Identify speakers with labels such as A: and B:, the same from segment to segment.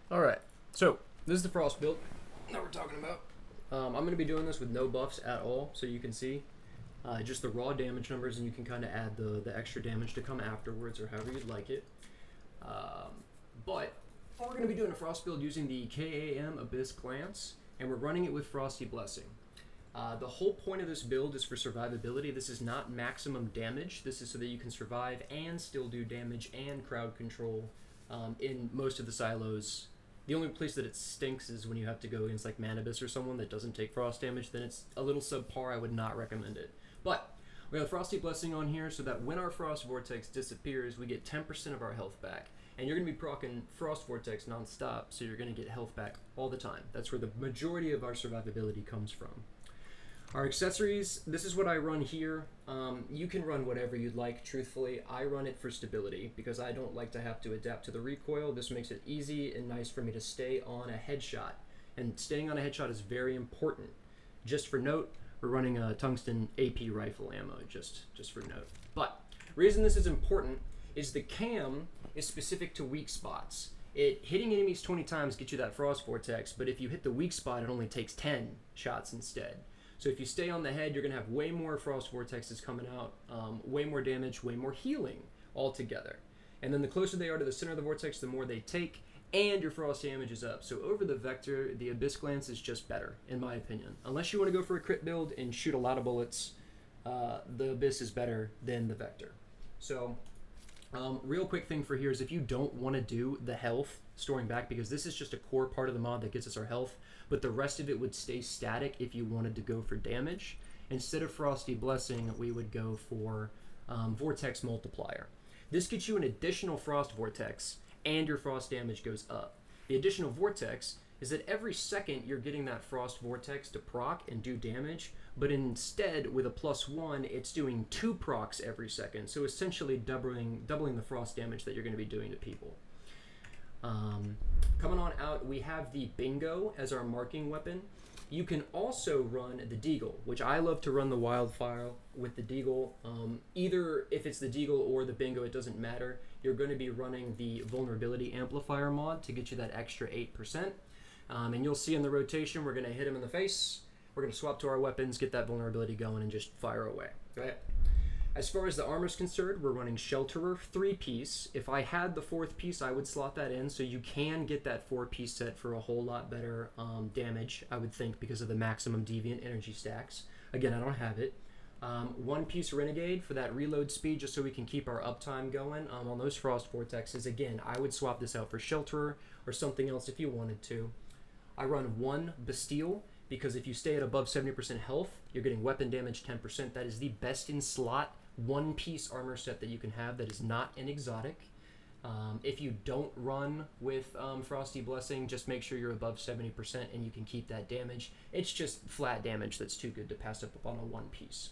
A: All right, so this is the Frost build that we're talking about. I'm going to be doing this with no buffs at all, so you can see just the raw damage numbers, and you can kind of add the extra damage to come afterwards, or however you'd like it. But we're going to be doing a Frost build using the KAM Abyss Glance, and we're running it with Frosty Blessing. The whole point of this build is for survivability. This is not maximum damage. This is so that you can survive and still do damage and crowd control in most of the silos. The only place that it stinks is when you have to go against like KAM Abyss or someone that doesn't take frost damage. Then it's a little subpar. I would not recommend it. But we have Frosty Blessing on here so that when our Frost Vortex disappears, we get 10% of our health back. And you're going to be proccing Frost Vortex nonstop, so you're going to get health back all the time. That's where the majority of our survivability comes from. Our accessories, this is what I run here. You can run whatever you'd like, truthfully. I run it for stability because I don't like to have to adapt to the recoil. This makes it easy and nice for me to stay on a headshot. And staying on a headshot is very important. Just for note, we're running a tungsten AP rifle ammo, just for note. But reason this is important is the KAM is specific to weak spots. Hitting enemies 20 times gets you that Frost Vortex, but if you hit the weak spot, it only takes 10 shots instead. So if you stay on the head, you're going to have way more Frost Vortexes coming out, way more damage, way more healing altogether. And then the closer they are to the center of the vortex, the more they take, and your frost damage is up. So over the vector, the Abyss Glance is just better, in my opinion. Unless you want to go for a crit build and shoot a lot of bullets, the Abyss is better than the vector. So real quick thing for here is if you don't want to do the health storing back, because this is just a core part of the mod that gets us our health, but the rest of it would stay static if you wanted to go for damage. Instead of Frosty Blessing, we would go for Vortex Multiplier. This gets you an additional Frost Vortex, and your frost damage goes up. The additional Vortex is that every second you're getting that Frost Vortex to proc and do damage, but instead with a +1, it's doing 2 procs every second, so essentially doubling the frost damage that you're going to be doing to people. Coming on out, we have the Bingo as our marking weapon. You can also run the Deagle, which I love to run the Wildfire with the Deagle. Either if it's the Deagle or the Bingo, it doesn't matter. You're going to be running the Vulnerability Amplifier mod to get you that extra 8%. And you'll see in the rotation, we're going to hit him in the face. We're going to swap to our weapons, get that vulnerability going, and just fire away. Right? As far as the armor is concerned, we're running Shelterer 3-piece. If I had the 4th piece, I would slot that in, so you can get that 4-piece set for a whole lot better damage, I would think, because of the maximum deviant energy stacks. Again, I don't have it. 1-piece Renegade for that reload speed, just so we can keep our uptime going on those Frost Vortexes. Again, I would swap this out for Shelterer or something else if you wanted to. I run 1 Bastille, because if you stay at above 70% health, you're getting weapon damage 10%. That is the best in slot 1-piece armor set that you can have that is not an exotic. If you don't run with Frosty Blessing, just make sure you're above 70% and you can keep that damage. It's just flat damage that's too good to pass up on a 1-piece.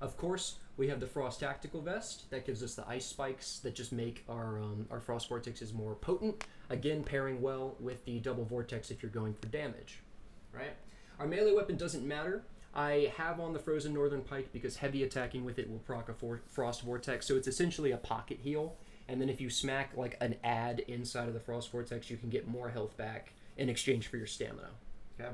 A: Of course, we have the Frost Tactical Vest. That gives us the ice spikes that just make our Frost Vortexes more potent. Again, pairing well with the double Vortex if you're going for damage. Right? Our melee weapon doesn't matter. I have on the Frozen Northern Pike because heavy attacking with it will proc a Frost Vortex, so it's essentially a pocket heal. And then if you smack like an ad inside of the Frost Vortex, you can get more health back in exchange for your stamina. Okay.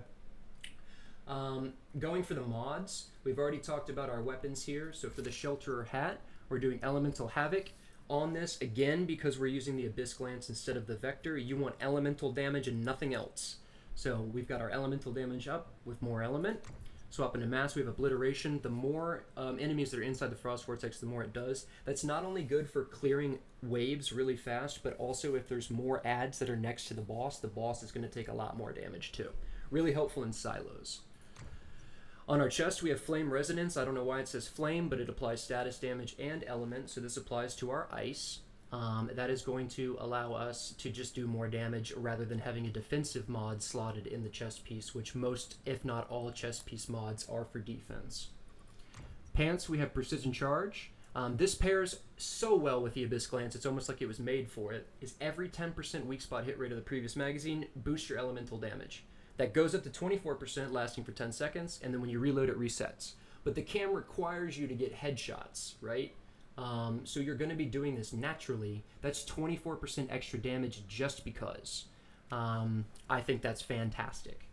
A: Going for the mods, we've already talked about our weapons here. So for the Shelterer hat, we're doing Elemental Havoc. On this, again, because we're using the Abyss Glance instead of the Vector, you want elemental damage and nothing else. So we've got our elemental damage up with more element. Swap into mass, we have obliteration. The more enemies that are inside the Frost Vortex, the more it does. That's not only good for clearing waves really fast, but also if there's more ads that are next to the boss is going to take a lot more damage too. Really helpful in silos. On our chest, we have Flame Resonance. I don't know why it says Flame, but it applies status damage and element, so this applies to our ice. That is going to allow us to just do more damage rather than having a defensive mod slotted in the chest piece, which most, if not all, chest piece mods are for defense. Pants, we have Precision Charge. This pairs so well with the Abyss Glance, it's almost like it was made for it, is every 10% weak spot hit rate of the previous magazine boosts your elemental damage. That goes up to 24%, lasting for 10 seconds, and then when you reload, it resets. But the KAM requires you to get headshots, right? So you're going to be doing this naturally. That's 24% extra damage just because. I think that's fantastic.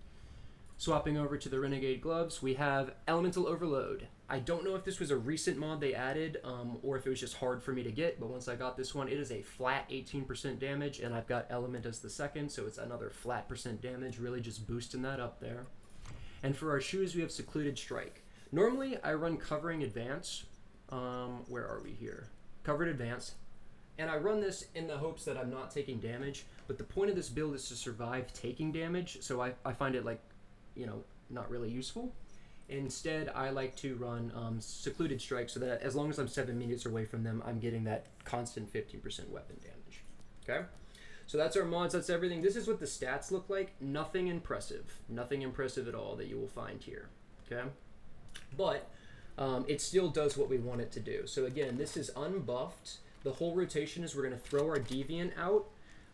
A: Swapping over to the Renegade gloves, we have Elemental Overload. I don't know if this was a recent mod they added, or if it was just hard for me to get, but once I got this one, it is a flat 18% damage, and I've got Element as the second, so it's another flat % damage, really just boosting that up there. And for our shoes, we have Secluded Strike. Normally, I run Covering Advance. Where are we here? Covered Advance. And I run this in the hopes that I'm not taking damage, but the point of this build is to survive taking damage, so I find it, like, you know, not really useful. Instead, I like to run Secluded Strike so that as long as I'm 7 meters away from them, I'm getting that constant 15% weapon damage. Okay? So that's our mods, that's everything. This is what the stats look like. Nothing impressive. Nothing impressive at all that you will find here. Okay? But it still does what we want it to do. So again, this is unbuffed. The whole rotation is we're going to throw our Deviant out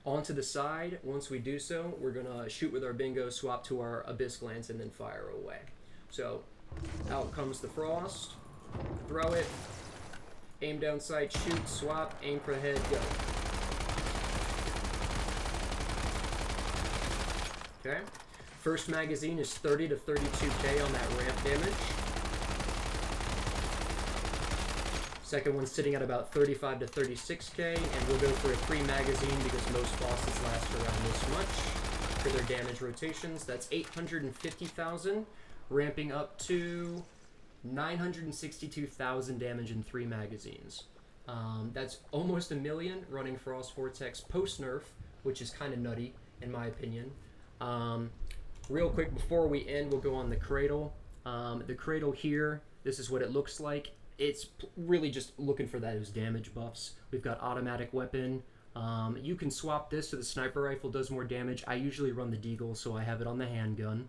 A: onto the side. Once we do so, we're going to shoot with our bingo, swap to our Abyss Glance, and then fire away. So out comes the Frost, throw it, aim down sight, shoot, swap, aim for the head, go. Okay, first magazine is 30 to 32k on that ramp damage. Second one's sitting at about 35 to 36k, and we'll go for a 3 magazine because most bosses last around this much for their damage rotations. That's 850,000, ramping up to 962,000 damage in 3 magazines. That's almost a million running Frost Vortex post-nerf, which is kind of nutty in my opinion. Real quick before we end, we'll go on the Cradle. The Cradle here, this is what it looks like. It's really just looking for those damage buffs. We've got automatic weapon. You can swap this so the sniper rifle does more damage. I usually run the Deagle, so I have it on the handgun.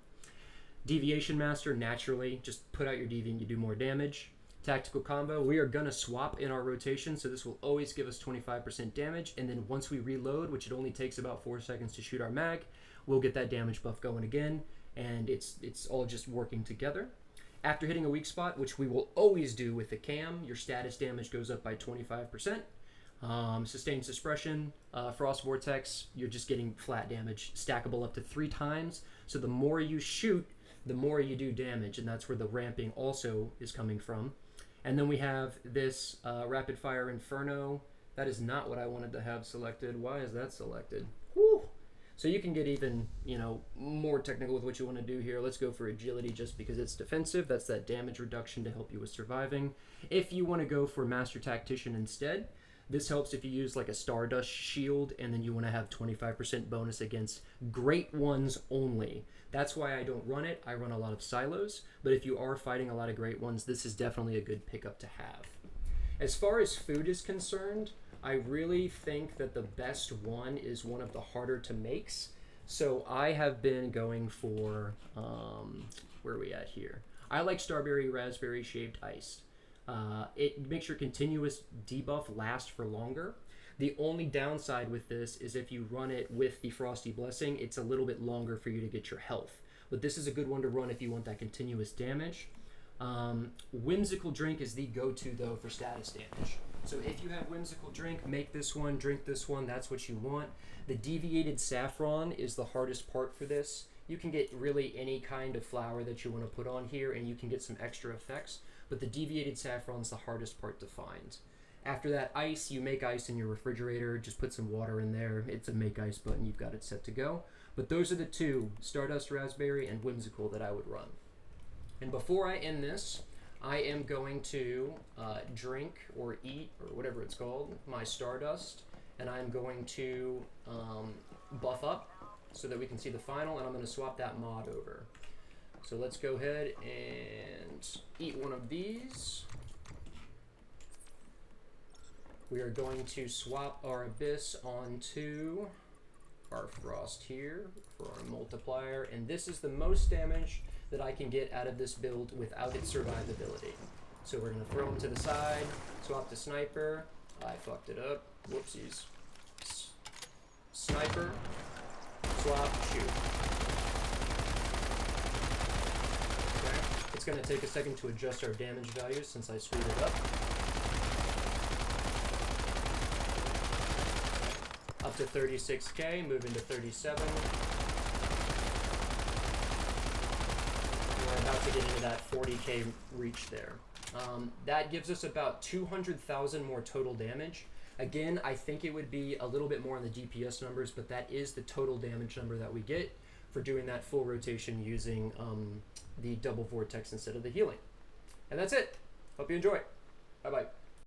A: Deviation Master, naturally, just put out your Deviant, you do more damage. Tactical Combo, we are gonna swap in our rotation, so this will always give us 25% damage, and then once we reload, which it only takes about 4 seconds to shoot our mag, we'll get that damage buff going again, and it's all just working together. After hitting a weak spot, which we will always do with the KAM, your status damage goes up by 25%. Sustained Suppression, Frost Vortex, you're just getting flat damage, stackable up to 3 times. So the more you shoot, the more you do damage, and that's where the ramping also is coming from. And then we have this Rapid Fire Inferno. That is not what I wanted to have selected. Why is that selected? Whew. So you can get even, you know, more technical with what you want to do here. Let's go for Agility just because it's defensive. That's that damage reduction to help you with surviving. If you want to go for Master Tactician instead, this helps if you use like a Stardust Shield and then you want to have 25% bonus against Great Ones only. That's why I don't run it. I run a lot of Silos, but if you are fighting a lot of Great Ones, this is definitely a good pickup to have. As far as food is concerned, I really think that the best one is one of the harder to makes. So I have been going for, where are we at here? I like Starberry Raspberry Shaved Iced. It makes your continuous debuff last for longer. The only downside with this is if you run it with the Frosty Blessing, it's a little bit longer for you to get your health. But this is a good one to run if you want that continuous damage. Whimsical Drink is the go-to though for status damage. So if you have Whimsical Drink, make this one, drink this one, that's what you want. The Deviated Saffron is the hardest part for this. You can get really any kind of flower that you want to put on here and you can get some extra effects, but the Deviated Saffron is the hardest part to find. After that, ice, you make ice in your refrigerator, just put some water in there, it's a make ice button, you've got it set to go. But those are the two, Stardust Raspberry and Whimsical, that I would run. And before I end this, I am going to drink or eat, or whatever it's called, my Stardust, and I'm going to buff up so that we can see the final, and I'm going to swap that mod over. So let's go ahead and eat one of these. We are going to swap our Abyss onto our Frost here for our multiplier, and this is the most damage that I can get out of this build without its survivability. So we're going to throw him to the side, swap to Sniper. I fucked it up. Whoopsies. Sniper, swap, shoot. Okay. It's going to take a second to adjust our damage values since I screwed it up. Up to 36K, move into 37. We're about to get into that 40K reach there. That gives us about 200,000 more total damage. Again, I think it would be a little bit more on the DPS numbers, but that is the total damage number that we get for doing that full rotation using the double vortex instead of the healing. And that's it. Hope you enjoy. Bye-bye.